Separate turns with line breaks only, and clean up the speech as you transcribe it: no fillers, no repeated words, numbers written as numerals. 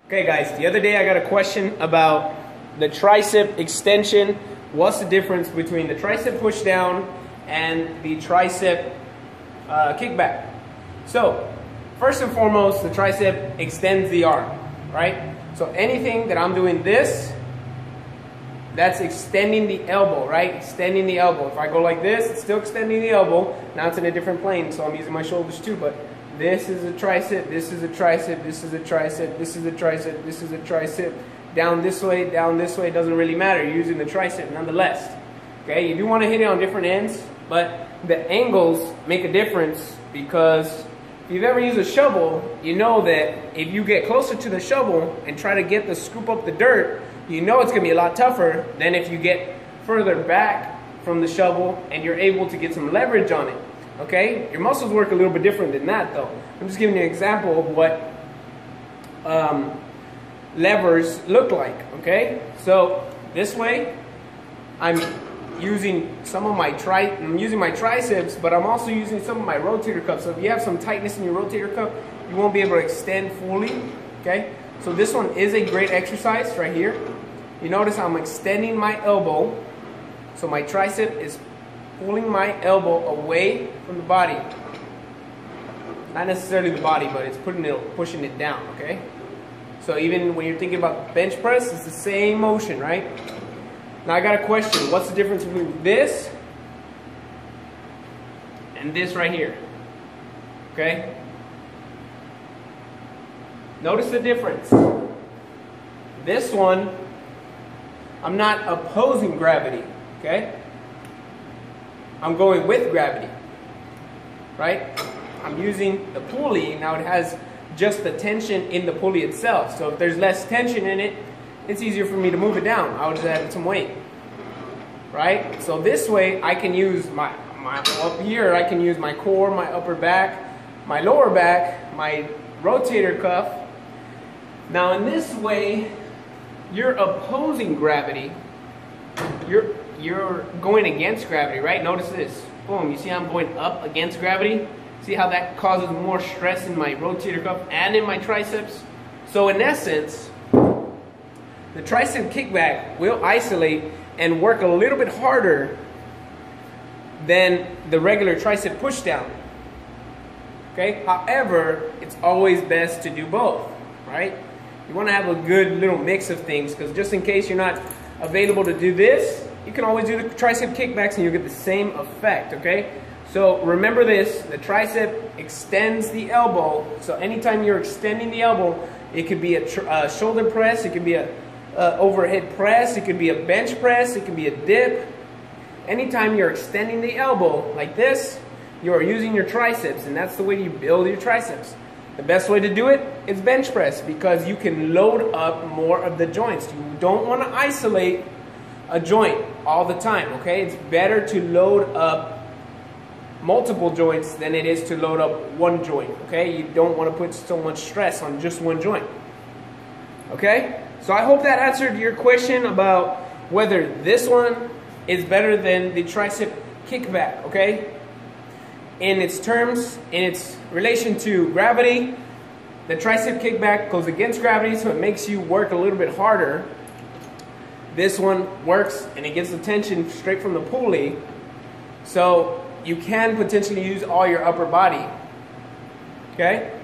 Okay guys, the other day I got a question about the tricep extension. What's the difference between the tricep push down and the tricep kickback? So, first and foremost, the tricep extends the arm, right? So anything that I'm doing this, that's extending the elbow, right? Extending the elbow. If I go like this, it's still extending the elbow. Now it's in a different plane, so I'm using my shoulders too, but this is a tricep, this is a tricep, this is a tricep, this is a tricep, this is a tricep. Down this way, it doesn't really matter. You're using the tricep nonetheless. Okay, you do want to hit it on different ends, but the angles make a difference because if you've ever used a shovel, you know that if you get closer to the shovel and try to scoop up the dirt, you know it's going to be a lot tougher than if you get further back from the shovel and you're able to get some leverage on it. Okay, your muscles work a little bit different than that though. I'm just giving you an example of what levers look like. Okay, so this way I'm using some of my triceps, but I'm also using some of my rotator cuffs. So if you have some tightness in your rotator cuff, you won't be able to extend fully. Okay, so this one is a great exercise right here. You notice I'm extending my elbow, so my tricep is pulling my elbow away from the body. Not necessarily the body, but it's pushing it down, okay? So even when you're thinking about bench press, it's the same motion, right? Now I got a question. What's the difference between this and this right here? Okay? Notice the difference. This one, I'm not opposing gravity, okay? I'm going with gravity, right? I'm using the pulley. Now it has just the tension in the pulley itself. So if there's less tension in it, it's easier for me to move it down. I'll just add some weight, right? So this way I can use my up here, I can use my core, my upper back, my lower back, my rotator cuff. Now in this way, you're opposing gravity. You're going against gravity, right? Notice this. Boom, you see how I'm going up against gravity? See how that causes more stress in my rotator cuff and in my triceps? So in essence, the tricep kickback will isolate and work a little bit harder than the regular tricep push down. Okay? However, it's always best to do both, right? You want to have a good little mix of things, because just in case you're not available to do this, you can always do the tricep kickbacks and you'll get the same effect, okay? So remember this, the tricep extends the elbow. So anytime you're extending the elbow, it could be a shoulder press, it could be a overhead press, it could be a bench press, it could be a dip. Anytime you're extending the elbow like this, you're using your triceps, and that's the way you build your triceps. The best way to do it is bench press, because you can load up more of the joints. You don't want to isolate a joint all the time, okay? It's better to load up multiple joints than it is to load up one joint, okay? You don't want to put so much stress on just one joint, okay? So I hope that answered your question about whether this one is better than the tricep kickback, okay? In its terms, in its relation to gravity, the tricep kickback goes against gravity, so it makes you work a little bit harder. This one works and it gets the tension straight from the pulley, so you can potentially use all your upper body, okay?